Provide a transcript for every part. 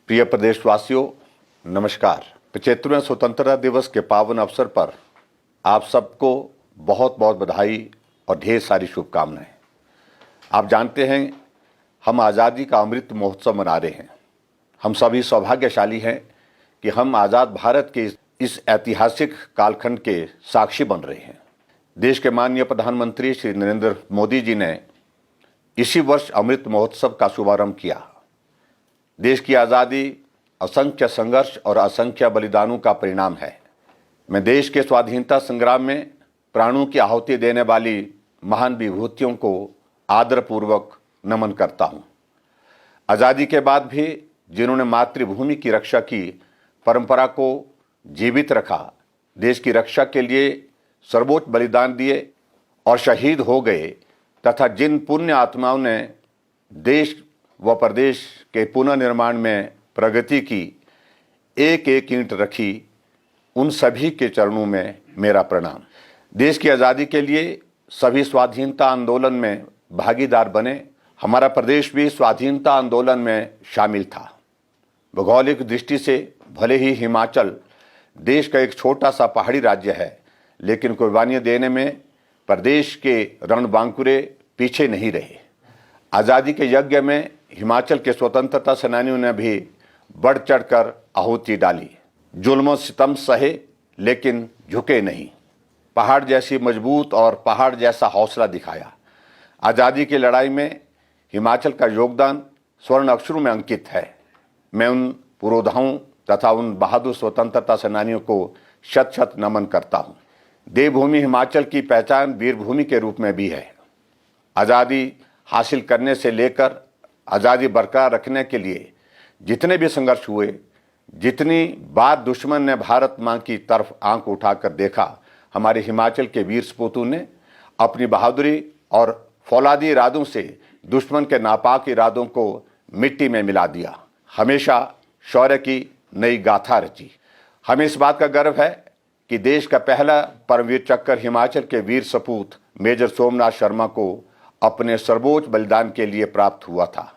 प्रिय प्रदेशवासियों, नमस्कार। 75वें स्वतंत्रता दिवस के पावन अवसर पर आप सबको बहुत बहुत बधाई और ढेर सारी शुभकामनाएं। आप जानते हैं, हम आज़ादी का अमृत महोत्सव मना रहे हैं। हम सभी सौभाग्यशाली हैं कि हम आज़ाद भारत के इस ऐतिहासिक कालखंड के साक्षी बन रहे हैं। देश के माननीय प्रधानमंत्री श्री नरेंद्र मोदी जी ने इसी वर्ष अमृत महोत्सव का शुभारंभ किया। देश की आज़ादी असंख्य संघर्ष और असंख्य बलिदानों का परिणाम है। मैं देश के स्वाधीनता संग्राम में प्राणों की आहुति देने वाली महान विभूतियों को आदरपूर्वक नमन करता हूँ। आज़ादी के बाद भी जिन्होंने मातृभूमि की रक्षा की परंपरा को जीवित रखा, देश की रक्षा के लिए सर्वोच्च बलिदान दिए और शहीद हो गए, तथा जिन पुण्य आत्माओं ने देश व प्रदेश के पुनर्निर्माण में प्रगति की एक एक ईंट रखी, उन सभी के चरणों में मेरा प्रणाम। देश की आज़ादी के लिए सभी स्वाधीनता आंदोलन में भागीदार बने। हमारा प्रदेश भी स्वाधीनता आंदोलन में शामिल था। भौगोलिक दृष्टि से भले ही हिमाचल देश का एक छोटा सा पहाड़ी राज्य है, लेकिन कुर्बानियाँ देने में प्रदेश के रणबांकुरे पीछे नहीं रहे। आज़ादी के यज्ञ में हिमाचल के स्वतंत्रता सेनानियों ने भी बढ़ चढ़कर आहुति डाली। जुल्म सितम सहे लेकिन झुके नहीं। पहाड़ जैसी मजबूत और पहाड़ जैसा हौसला दिखाया। आज़ादी की लड़ाई में हिमाचल का योगदान स्वर्ण अक्षरों में अंकित है। मैं उन पुरोधाओं तथा उन बहादुर स्वतंत्रता सेनानियों को शत शत नमन करता हूँ। देवभूमि हिमाचल की पहचान वीरभूमि के रूप में भी है। आज़ादी हासिल करने से लेकर आज़ादी बरकरार रखने के लिए जितने भी संघर्ष हुए, जितनी बार दुश्मन ने भारत माँ की तरफ आंख उठाकर देखा, हमारे हिमाचल के वीर सपूतों ने अपनी बहादुरी और फौलादी इरादों से दुश्मन के नापाक इरादों को मिट्टी में मिला दिया। हमेशा शौर्य की नई गाथा रची। हमें इस बात का गर्व है कि देश का पहला परमवीर चक्र हिमाचल के वीर सपूत मेजर सोमनाथ शर्मा को अपने सर्वोच्च बलिदान के लिए प्राप्त हुआ था।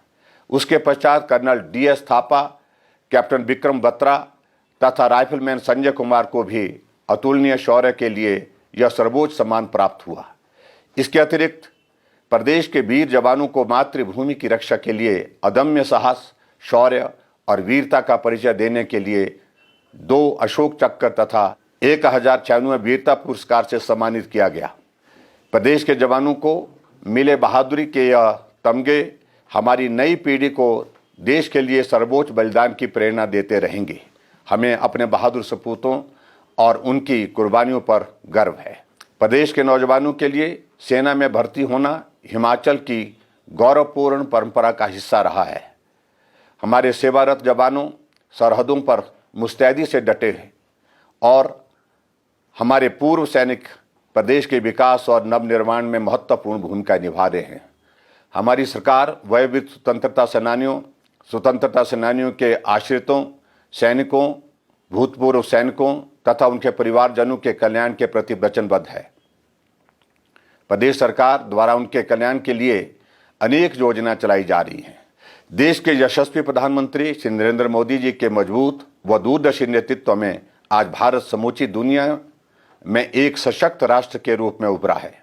उसके पश्चात colonel DS Thapa, captain Vikram Batra तथा राइफलमैन संजय कुमार को भी अतुलनीय शौर्य के लिए यह सर्वोच्च सम्मान प्राप्त हुआ। इसके अतिरिक्त प्रदेश के वीर जवानों को मातृभूमि की रक्षा के लिए अदम्य साहस, शौर्य और वीरता का परिचय देने के लिए 2 अशोक चक्र तथा 1096 वीरता पुरस्कार से सम्मानित किया गया। प्रदेश के जवानों को मिले बहादुरी के यह तमगे हमारी नई पीढ़ी को देश के लिए सर्वोच्च बलिदान की प्रेरणा देते रहेंगे। हमें अपने बहादुर सपूतों और उनकी कुर्बानियों पर गर्व है। प्रदेश के नौजवानों के लिए सेना में भर्ती होना हिमाचल की गौरवपूर्ण परंपरा का हिस्सा रहा है। हमारे सेवारत जवानों सरहदों पर मुस्तैदी से डटे हैं और हमारे पूर्व सैनिक प्रदेश के विकास और नवनिर्माण में महत्वपूर्ण भूमिका निभा रहे हैं। हमारी सरकार वयोवृद्ध स्वतंत्रता सेनानियों के आश्रितों, सैनिकों, भूतपूर्व सैनिकों तथा उनके परिवारजनों के कल्याण के प्रति वचनबद्ध है। प्रदेश सरकार द्वारा उनके कल्याण के लिए अनेक योजनाएं चलाई जा रही हैं। देश के यशस्वी प्रधानमंत्री श्री नरेंद्र मोदी जी के मजबूत व दूरदर्शी नेतृत्व में आज भारत समूची दुनिया में एक सशक्त राष्ट्र के रूप में उभरा है।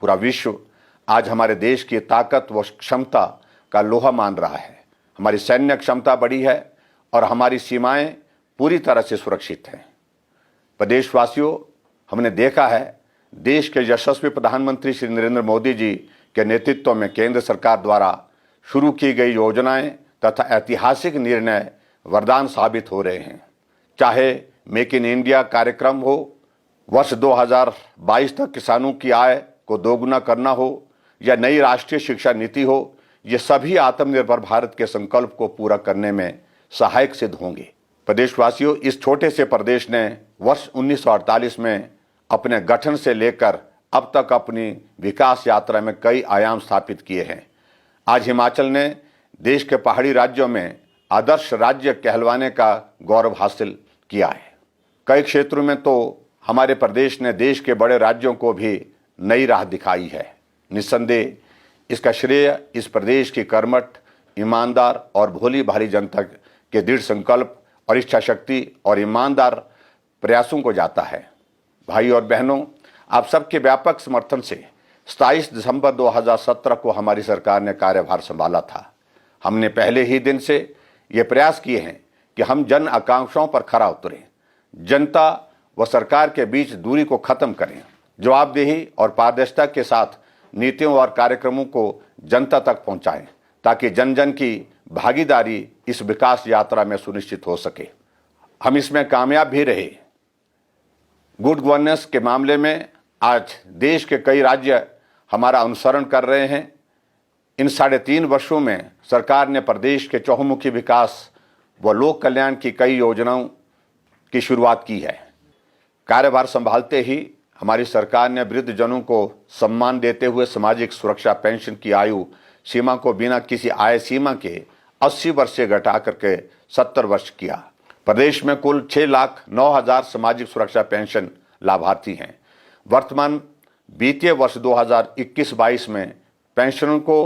पूरा विश्व आज हमारे देश की ताकत व क्षमता का लोहा मान रहा है। हमारी सैन्य क्षमता बढ़ी है और हमारी सीमाएं पूरी तरह से सुरक्षित हैं। प्रदेशवासियों, हमने देखा है देश के यशस्वी प्रधानमंत्री श्री नरेंद्र मोदी जी के नेतृत्व में केंद्र सरकार द्वारा शुरू की गई योजनाएं तथा ऐतिहासिक निर्णय वरदान साबित हो रहे हैं। चाहे मेक इन इंडिया कार्यक्रम हो, वर्ष 2022 तक किसानों की आय को दोगुना करना हो, या नई राष्ट्रीय शिक्षा नीति हो, ये सभी आत्मनिर्भर भारत के संकल्प को पूरा करने में सहायक सिद्ध होंगे। प्रदेशवासियों, इस छोटे से प्रदेश ने वर्ष 1948 में अपने गठन से लेकर अब तक अपनी विकास यात्रा में कई आयाम स्थापित किए हैं। आज हिमाचल ने देश के पहाड़ी राज्यों में आदर्श राज्य कहलवाने का गौरव हासिल किया है। कई क्षेत्रों में तो हमारे प्रदेश ने देश के बड़े राज्यों को भी नई राह दिखाई है। निस्संदेह इसका श्रेय इस प्रदेश की कर्मठ, ईमानदार और भोली भाली जनता के दृढ़ संकल्प और इच्छा शक्ति और ईमानदार प्रयासों को जाता है। भाई और बहनों, आप सबके व्यापक समर्थन से 27 दिसंबर 2017 को हमारी सरकार ने कार्यभार संभाला था। हमने पहले ही दिन से ये प्रयास किए हैं कि हम जन आकांक्षाओं पर खरा उतरें, जनता व सरकार के बीच दूरी को खत्म करें, जवाबदेही और पारदर्शिता के साथ नीतियों और कार्यक्रमों को जनता तक पहुंचाएं, ताकि जन जन की भागीदारी इस विकास यात्रा में सुनिश्चित हो सके। हम इसमें कामयाब भी रहे। गुड गवर्नेंस के मामले में आज देश के कई राज्य हमारा अनुसरण कर रहे हैं। इन 3.5 वर्षों में सरकार ने प्रदेश के चहुमुखी विकास व लोक कल्याण की कई योजनाओं की शुरुआत की है। कार्यभार संभालते ही हमारी सरकार ने वृद्धजनों को सम्मान देते हुए सामाजिक सुरक्षा पेंशन की आयु सीमा को बिना किसी आय सीमा के 80 वर्ष से घटा करके 70 वर्ष किया। प्रदेश में कुल 6,09,000 सामाजिक सुरक्षा पेंशन लाभार्थी हैं। वर्तमान वित्तीय वर्ष 2021-22 में पेंशनों को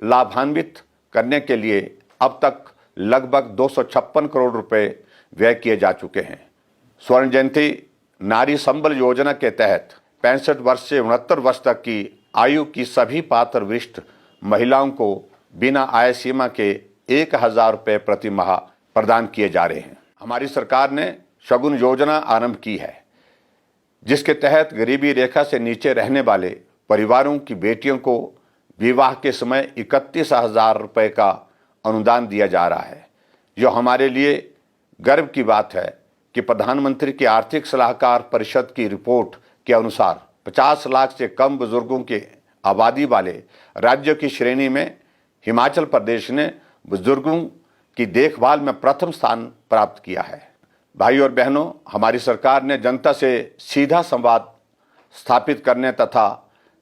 लाभान्वित करने के लिए अब तक लगभग 256 करोड़ रुपए व्यय किए जा चुके हैं। स्वर्ण जयंती नारी संबल योजना के तहत 65 वर्ष से 69 वर्ष तक की आयु की सभी पात्र वरिष्ठ महिलाओं को बिना आय सीमा के 1,000 रुपये प्रति माह प्रदान किए जा रहे हैं। हमारी सरकार ने शगुन योजना आरंभ की है, जिसके तहत गरीबी रेखा से नीचे रहने वाले परिवारों की बेटियों को विवाह के समय 31,000 रुपये का अनुदान दिया जा रहा है। जो हमारे लिए गर्व की बात है कि प्रधानमंत्री की आर्थिक सलाहकार परिषद की रिपोर्ट के अनुसार 50 लाख से कम बुजुर्गों के आबादी वाले राज्यों की श्रेणी में हिमाचल प्रदेश ने बुजुर्गों की देखभाल में प्रथम स्थान प्राप्त किया है। भाई और बहनों, हमारी सरकार ने जनता से सीधा संवाद स्थापित करने तथा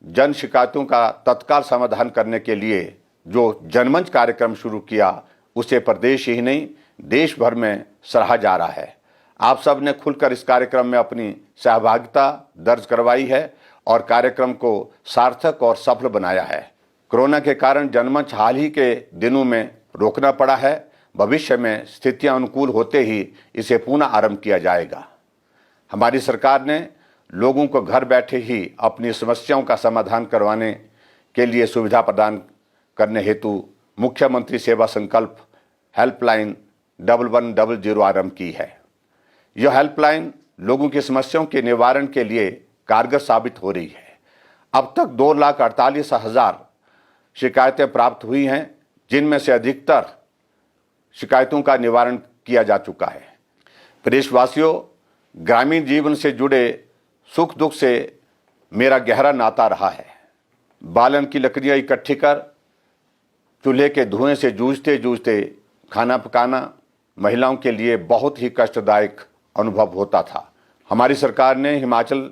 जन शिकायतों का तत्काल समाधान करने के लिए जो जनमंच कार्यक्रम शुरू किया, उसे प्रदेश ही नहीं देश भर में सराहा जा रहा है। आप सब ने खुलकर इस कार्यक्रम में अपनी सहभागिता दर्ज करवाई है और कार्यक्रम को सार्थक और सफल बनाया है। कोरोना के कारण जनमंच हाल ही के दिनों में रोकना पड़ा है। भविष्य में स्थितियां अनुकूल होते ही इसे पुनः आरंभ किया जाएगा। हमारी सरकार ने लोगों को घर बैठे ही अपनी समस्याओं का समाधान करवाने के लिए सुविधा प्रदान करने हेतु मुख्यमंत्री सेवा संकल्प हेल्पलाइन 1100 आरंभ की है। यह हेल्पलाइन लोगों की समस्याओं के निवारण के लिए कारगर साबित हो रही है। अब तक 2,48,000 शिकायतें प्राप्त हुई हैं, जिनमें से अधिकतर शिकायतों का निवारण किया जा चुका है। प्रदेशवासियों, ग्रामीण जीवन से जुड़े सुख दुख से मेरा गहरा नाता रहा है। बालन की लकड़ियां इकट्ठी कर चूल्हे के धुएं से जूझते जूझते खाना पकाना महिलाओं के लिए बहुत ही कष्टदायक अनुभव होता था। हमारी सरकार ने हिमाचल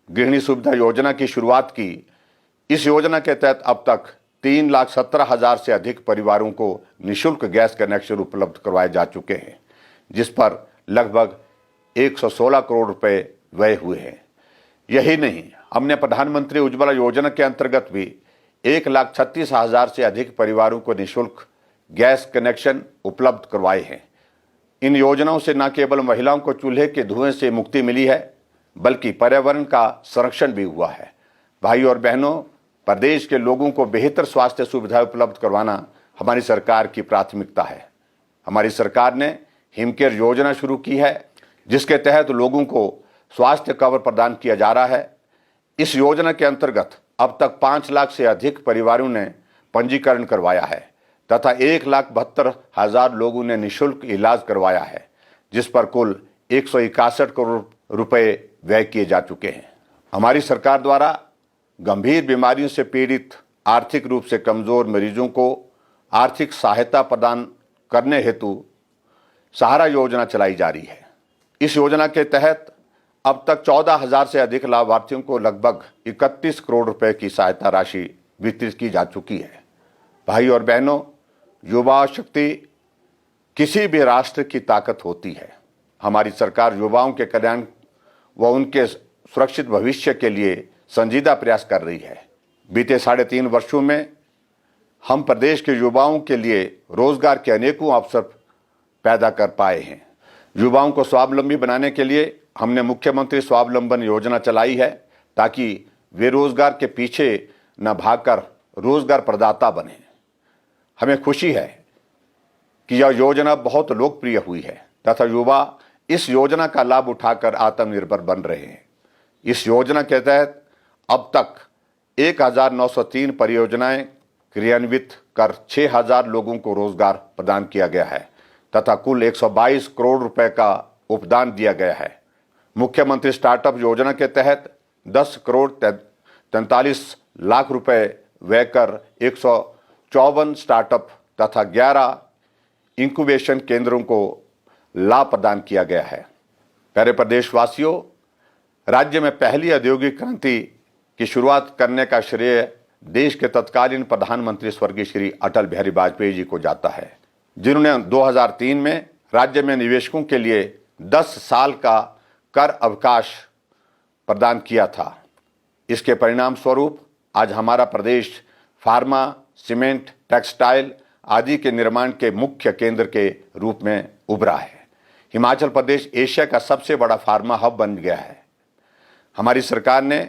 गृहिणी सुविधा योजना की शुरुआत की। इस योजना के तहत अब तक 3,17,000 से अधिक परिवारों को निःशुल्क गैस कनेक्शन उपलब्ध करवाए जा चुके हैं, जिस पर लगभग 116 करोड़ रुपए व्यय हुए हैं। यही नहीं, हमने प्रधानमंत्री उज्ज्वला योजना के अंतर्गत भी 1,36,000 से अधिक परिवारों को निःशुल्क गैस कनेक्शन उपलब्ध करवाए हैं। इन योजनाओं से न केवल महिलाओं को चूल्हे के धुएं से मुक्ति मिली है, बल्कि पर्यावरण का संरक्षण भी हुआ है। भाई और बहनों, प्रदेश के लोगों को बेहतर स्वास्थ्य सुविधाएं उपलब्ध करवाना हमारी सरकार की प्राथमिकता है। हमारी सरकार ने हिमकेयर योजना शुरू की है, जिसके तहत लोगोगों को स्वास्थ्य कवर प्रदान किया जा रहा है। इस योजना के अंतर्गत अब तक 5 लाख से अधिक परिवारों ने पंजीकरण करवाया है तथा 1,72,000 लोगों ने निःशुल्क इलाज करवाया है, जिस पर कुल 161 करोड़ रुपए व्यय किए जा चुके हैं। हमारी सरकार द्वारा गंभीर बीमारियों से पीड़ित आर्थिक रूप से कमजोर मरीजों को आर्थिक सहायता प्रदान करने हेतु सहारा योजना चलाई जा रही है। इस योजना के तहत अब तक 14,000 से अधिक लाभार्थियों को लगभग 31 करोड़ रुपए की सहायता राशि वितरित की जा चुकी है। भाई और बहनों, युवा शक्ति किसी भी राष्ट्र की ताकत होती है। हमारी सरकार युवाओं के कल्याण व उनके सुरक्षित भविष्य के लिए संजीदा प्रयास कर रही है। बीते 3.5 वर्षों में हम प्रदेश के युवाओं के लिए रोजगार के अनेकों अवसर पैदा कर पाए हैं। युवाओं को स्वावलंबी बनाने के लिए हमने मुख्यमंत्री स्वावलंबन योजना चलाई है ताकि वे रोजगार के पीछे न भागकर रोजगार प्रदाता बने। हमें खुशी है कि यह योजना बहुत लोकप्रिय हुई है तथा युवा इस योजना का लाभ उठाकर आत्मनिर्भर बन रहे हैं। इस योजना के तहत अब तक 1903 परियोजनाएं क्रियान्वित कर 6000 लोगों को रोजगार प्रदान किया गया है तथा कुल 122 करोड़ रुपए का उपदान दिया गया है। मुख्यमंत्री स्टार्टअप योजना के तहत 10 करोड़ 43 लाख रुपए व्यय कर 154 स्टार्टअप तथा 11 इंक्यूबेशन केंद्रों को लाभ प्रदान किया गया है। प्यारे प्रदेशवासियों, राज्य में पहली औद्योगिक क्रांति की शुरुआत करने का श्रेय देश के तत्कालीन प्रधानमंत्री स्वर्गीय श्री अटल बिहारी वाजपेयी जी को जाता है, जिन्होंने 2003 में राज्य में निवेशकों के लिए 10 साल का कर अवकाश प्रदान किया था। इसके परिणाम स्वरूप आज हमारा प्रदेश फार्मा, सीमेंट, टेक्सटाइल आदि के निर्माण के मुख्य केंद्र के रूप में उभरा है। हिमाचल प्रदेश एशिया का सबसे बड़ा फार्मा हब बन गया है। हमारी सरकार ने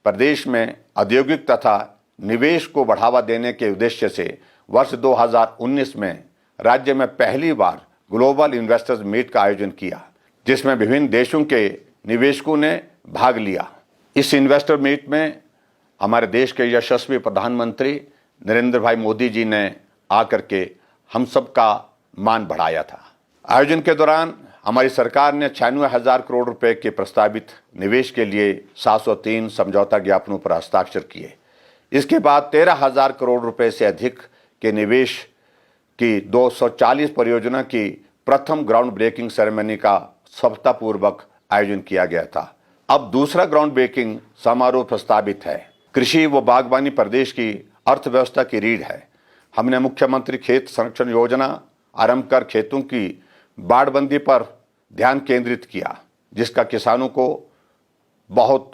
प्रदेश में औद्योगिक तथा निवेश को बढ़ावा देने के उद्देश्य से वर्ष 2019 में राज्य में पहली बार ग्लोबल इन्वेस्टर्स मीट का आयोजन किया, जिसमें विभिन्न देशों के निवेशकों ने भाग लिया। इस इन्वेस्टर मीट में हमारे देश के यशस्वी प्रधानमंत्री नरेंद्र भाई मोदी जी ने आकर के हम सब का मान बढ़ाया था। आयोजन के दौरान हमारी सरकार ने 96,000 करोड़ रुपए के प्रस्तावित निवेश के लिए 703 समझौता ज्ञापनों पर हस्ताक्षर किए। इसके बाद 13,000 करोड़ रुपए से अधिक के निवेश की 240 परियोजना की प्रथम ग्राउंड ब्रेकिंग सेरेमनी का सफलतापूर्वक आयोजन किया गया था। अब दूसरा ग्राउंड ब्रेकिंग समारोह प्रस्तावित है। कृषि व बागवानी प्रदेश की अर्थव्यवस्था की रीढ़ है। हमने मुख्यमंत्री खेत संरक्षण योजना आरंभ कर खेतों की बाड़बंदी पर ध्यान केंद्रित किया, जिसका किसानों को बहुत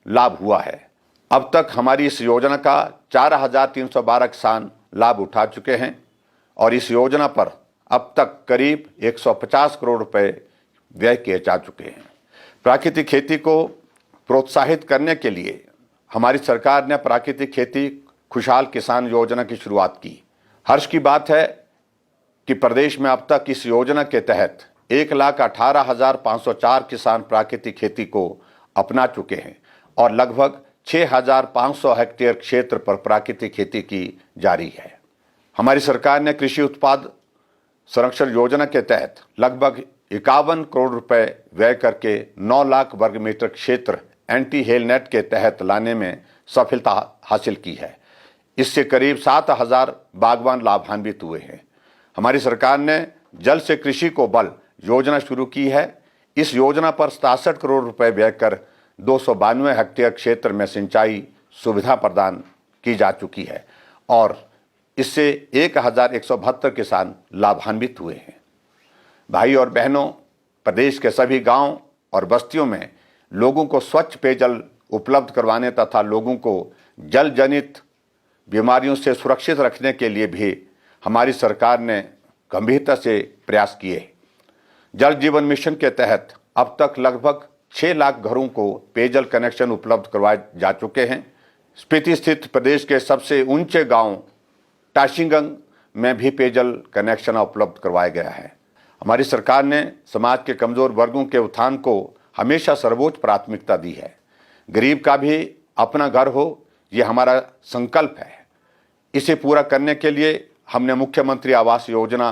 लाभ हुआ है। अब तक हमारी इस योजना का 4,312 किसान लाभ उठा चुके हैं और इस योजना पर अब तक करीब 150 करोड़ रुपए व्यय किए जा चुके हैं। प्राकृतिक खेती को प्रोत्साहित करने के लिए हमारी सरकार ने प्राकृतिक खेती खुशहाल किसान योजना की शुरुआत की। हर्ष की बात है कि प्रदेश में अब तक इस योजना के तहत 1,18,504 किसान प्राकृतिक खेती को अपना चुके हैं और लगभग 6,500 हेक्टेयर क्षेत्र पर प्राकृतिक खेती की जारी है। हमारी सरकार ने कृषि उत्पाद संरक्षण योजना के तहत लगभग 51 करोड़ रुपए व्यय करके 9 लाख वर्ग मीटर क्षेत्र एंटी हेल नेट के तहत लाने में सफलता हासिल की है। इससे करीब 7,000 बागवान लाभान्वित हुए हैं। हमारी सरकार ने जल से कृषि को बल योजना शुरू की है। इस योजना पर 67 करोड़ रुपए व्यय कर 292 हेक्टेयर क्षेत्र में सिंचाई सुविधा प्रदान की जा चुकी है और इससे 1,172 किसान लाभान्वित हुए हैं। भाई और बहनों, प्रदेश के सभी गांव और बस्तियों में लोगों को स्वच्छ पेयजल उपलब्ध करवाने तथा लोगों को जल जनित बीमारियों से सुरक्षित रखने के लिए भी हमारी सरकार ने गंभीरता से प्रयास किए। जल जीवन मिशन के तहत अब तक लगभग 6 लाख घरों को पेयजल कनेक्शन उपलब्ध करवाए जा चुके हैं। स्पीति स्थित प्रदेश के सबसे ऊंचे गांव टाशिंगंग में भी पेयजल कनेक्शन उपलब्ध करवाया गया है। हमारी सरकार ने समाज के कमजोर वर्गों के उत्थान को हमेशा सर्वोच्च प्राथमिकता दी है। गरीब का भी अपना घर हो, ये हमारा संकल्प है। इसे पूरा करने के लिए हमने मुख्यमंत्री आवास योजना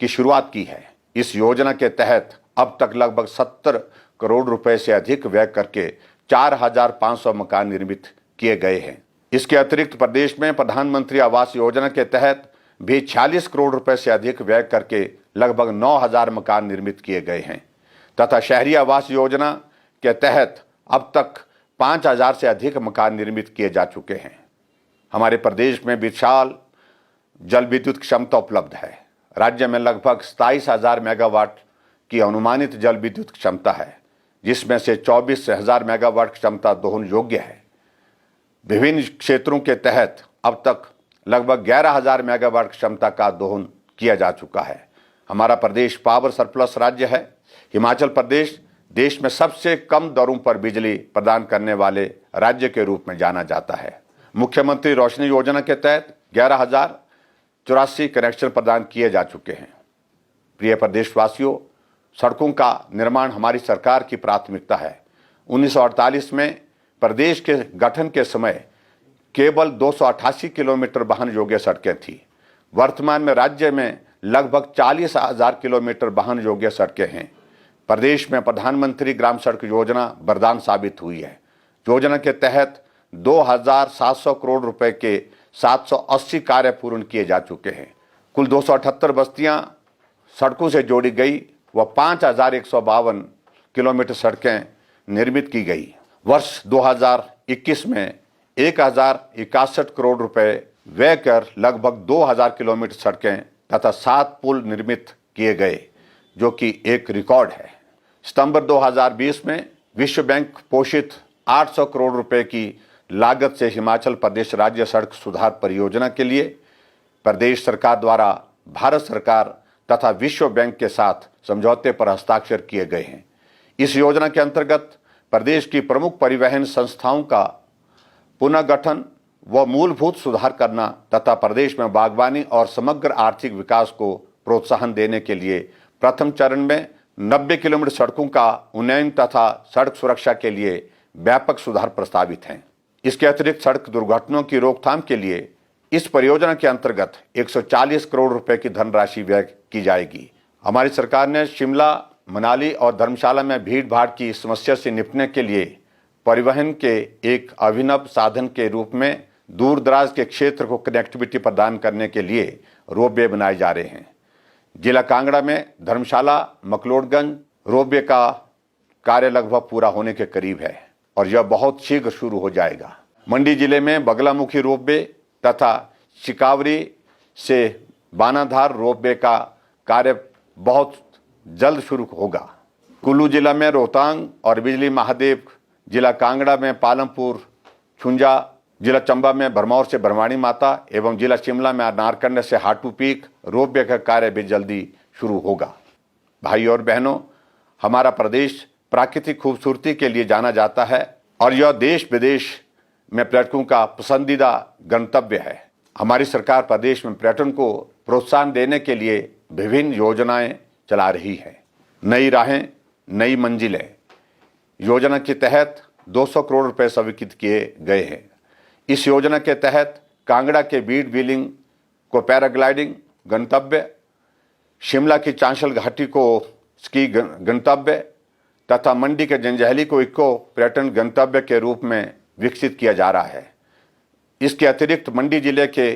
की शुरुआत की है। इस योजना के तहत अब तक लगभग 70 करोड़ रुपए से अधिक व्यय करके 4,500 मकान निर्मित किए गए हैं। इसके अतिरिक्त प्रदेश में प्रधानमंत्री आवास योजना के तहत भी 46 करोड़ रुपए से अधिक व्यय करके लगभग 9,000 मकान निर्मित किए गए हैं तथा शहरी आवास योजना के तहत अब तक 5,000 से अधिक मकान निर्मित किए जा चुके हैं। हमारे प्रदेश में विशाल जल विद्युत क्षमता उपलब्ध है। राज्य में लगभग 27,000 मेगावाट की अनुमानित जल विद्युत क्षमता है, जिसमें से 24,000 मेगावाट क्षमता दोहन योग्य है। विभिन्न क्षेत्रों के तहत अब तक लगभग 11,000 मेगावाट क्षमता का दोहन किया जा चुका है। हमारा प्रदेश पावर सरप्लस राज्य है। हिमाचल प्रदेश देश में सबसे कम दरों पर बिजली प्रदान करने वाले राज्य के रूप में जाना जाता है। मुख्यमंत्री रोशनी योजना के तहत 11,084 कनेक्शन प्रदान किए जा चुके हैं। प्रिय प्रदेशवासियों, सड़कों का निर्माण हमारी सरकार की प्राथमिकता है। 1948 में प्रदेश के गठन के समय केवल 288 किलोमीटर वाहन योग्य सड़कें थी। वर्तमान में राज्य में लगभग 40,000 किलोमीटर वाहन योग्य सड़कें हैं। प्रदेश में प्रधानमंत्री ग्राम सड़क योजना वरदान साबित हुई है। योजना के तहत 2,700 करोड़ रुपए के 780 कार्य पूर्ण किए जा चुके हैं। कुल 278 बस्तियां सड़कों से जोड़ी गई व 5,152 किलोमीटर सड़कें निर्मित की गई। वर्ष 2021 में 1,061 करोड़ रुपए व्यय कर लगभग 2,000 किलोमीटर सड़कें तथा 7 पुल निर्मित किए गए, जो कि एक रिकॉर्ड है। सितंबर 2020 में विश्व बैंक पोषित 800 करोड़ रुपए की लागत से हिमाचल प्रदेश राज्य सड़क सुधार परियोजना के लिए प्रदेश सरकार द्वारा भारत सरकार तथा विश्व बैंक के साथ समझौते पर हस्ताक्षर किए गए हैं। इस योजना के अंतर्गत प्रदेश की प्रमुख परिवहन संस्थाओं का पुनर्गठन व मूलभूत सुधार करना तथा प्रदेश में बागवानी और समग्र आर्थिक विकास को प्रोत्साहन देने के लिए प्रथम चरण में 90 किलोमीटर सड़कों का उन्नयन तथा सड़क सुरक्षा के लिए व्यापक सुधार प्रस्तावित हैं। इसके अतिरिक्त सड़क दुर्घटनाओं की रोकथाम के लिए इस परियोजना के अंतर्गत 140 करोड़ रुपए की धनराशि व्यय की जाएगी। हमारी सरकार ने शिमला, मनाली और धर्मशाला में भीड़ भाड़ की समस्या से निपटने के लिए परिवहन के एक अभिनव साधन के रूप में दूर दराज के क्षेत्र को कनेक्टिविटी प्रदान करने के लिए रोपवे बनाए जा रहे हैं। जिला कांगड़ा में धर्मशाला मकलोडगंज रोपवे का कार्य लगभग पूरा होने के करीब है और यह बहुत शीघ्र शुरू हो जाएगा। मंडी जिले में बगलामुखी रोपवे तथा शिकावरी से बानाधार रोपवे का कार्य बहुत जल्द शुरू होगा। कुल्लू जिला में रोहतांग और बिजली महादेव, जिला कांगड़ा में पालमपुर छुंजा, जिला चंबा में भरमौर से भरवानी माता एवं जिला शिमला में नारकंड से हाटू पीक रोपवे का कार्य भी जल्दी शुरू होगा। भाई और बहनों, हमारा प्रदेश प्राकृतिक खूबसूरती के लिए जाना जाता है और यह देश विदेश में पर्यटकों का पसंदीदा गंतव्य है। हमारी सरकार प्रदेश में पर्यटन को प्रोत्साहन देने के लिए विभिन्न योजनाएं चला रही है। नई राहें नई मंजिलें योजना के तहत 200 करोड़ रुपए स्वीकृत किए गए हैं। इस योजना के तहत कांगड़ा के बीड व्हीलिंग को पैराग्लाइडिंग गंतव्य, शिमला की चांशल घाटी को स्की गंतव्य तथा मंडी के जंजैहली को इको पर्यटन गंतव्य के रूप में विकसित किया जा रहा है। इसके अतिरिक्त मंडी जिले के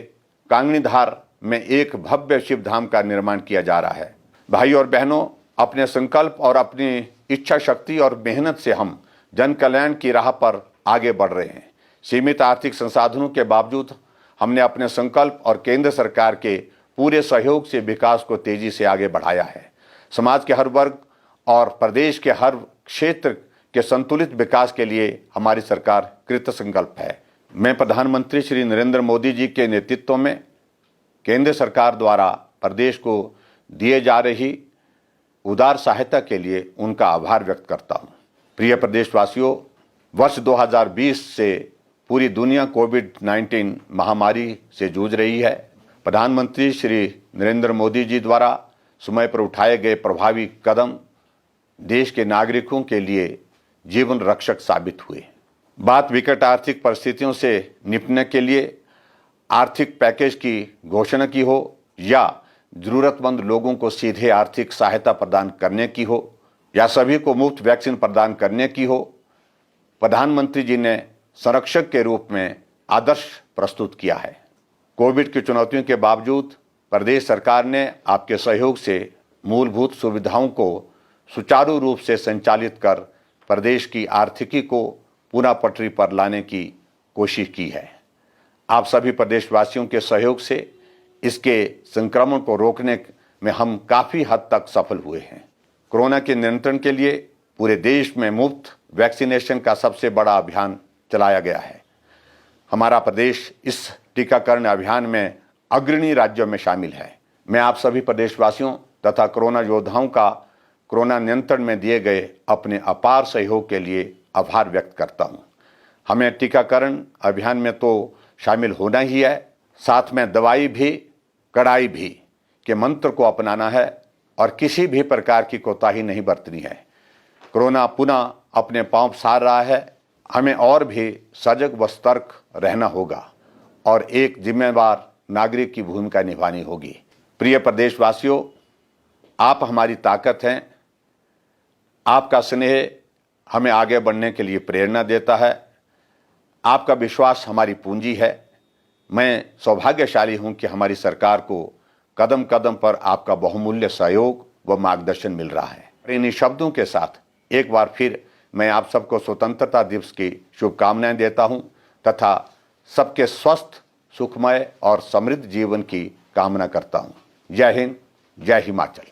कांगनीधार में एक भव्य शिव धाम का निर्माण किया जा रहा है। भाई और बहनों, अपने संकल्प और अपनी इच्छा शक्ति और मेहनत से हम जन कल्याण की राह पर आगे बढ़ रहे हैं। सीमित आर्थिक संसाधनों के बावजूद हमने अपने संकल्प और केंद्र सरकार के पूरे सहयोग से विकास को तेजी से आगे बढ़ाया है। समाज के हर वर्ग और प्रदेश के हर क्षेत्र के संतुलित विकास के लिए हमारी सरकार कृत संकल्प है। मैं प्रधानमंत्री श्री नरेंद्र मोदी जी के नेतृत्व में केंद्र सरकार द्वारा प्रदेश को दिए जा रही उदार सहायता के लिए उनका आभार व्यक्त करता हूँ। प्रिय प्रदेशवासियों, वर्ष 2020 से पूरी दुनिया कोविड-19 महामारी से जूझ रही है। प्रधानमंत्री श्री नरेंद्र मोदी जी द्वारा समय पर उठाए गए प्रभावी कदम देश के नागरिकों के लिए जीवन रक्षक साबित हुए। बात विकट आर्थिक परिस्थितियों से निपटने के लिए आर्थिक पैकेज की घोषणा की हो या जरूरतमंद लोगों को सीधे आर्थिक सहायता प्रदान करने की हो या सभी को मुफ्त वैक्सीन प्रदान करने की हो, प्रधानमंत्री जी ने संरक्षक के रूप में आदर्श प्रस्तुत किया है। कोविड की चुनौतियों के बावजूद प्रदेश सरकार ने आपके सहयोग से मूलभूत सुविधाओं को सुचारू रूप से संचालित कर प्रदेश की आर्थिकी को पुनः पटरी पर लाने की कोशिश की है। आप सभी प्रदेशवासियों के सहयोग से इसके संक्रमण को रोकने में हम काफ़ी हद तक सफल हुए हैं। कोरोना के नियंत्रण के लिए पूरे देश में मुफ्त वैक्सीनेशन का सबसे बड़ा अभियान चलाया गया है। हमारा प्रदेश इस टीकाकरण अभियान में अग्रणी राज्यों में शामिल है। मैं आप सभी प्रदेशवासियों तथा कोरोना योद्धाओं का कोरोना नियंत्रण में दिए गए अपने अपार सहयोग के लिए आभार व्यक्त करता हूं। हमें टीकाकरण अभियान में तो शामिल होना ही है, साथ में दवाई भी कड़ाई भी के मंत्र को अपनाना है और किसी भी प्रकार की कोताही नहीं बरतनी है। कोरोना पुनः अपने पांव पसार रहा है, हमें और भी सजग व सतर्क रहना होगा और एक जिम्मेदार नागरिक की भूमिका निभानी होगी। प्रिय प्रदेशवासियों, आप हमारी ताकत हैं। आपका स्नेह हमें आगे बढ़ने के लिए प्रेरणा देता है। आपका विश्वास हमारी पूंजी है। मैं सौभाग्यशाली हूं कि हमारी सरकार को कदम कदम पर आपका बहुमूल्य सहयोग व मार्गदर्शन मिल रहा है। इन्हीं शब्दों के साथ एक बार फिर मैं आप सबको स्वतंत्रता दिवस की शुभकामनाएं देता हूं तथा सबके स्वस्थ, सुखमय और समृद्ध जीवन की कामना करता हूं। जय हिंद, जय हिमाचल।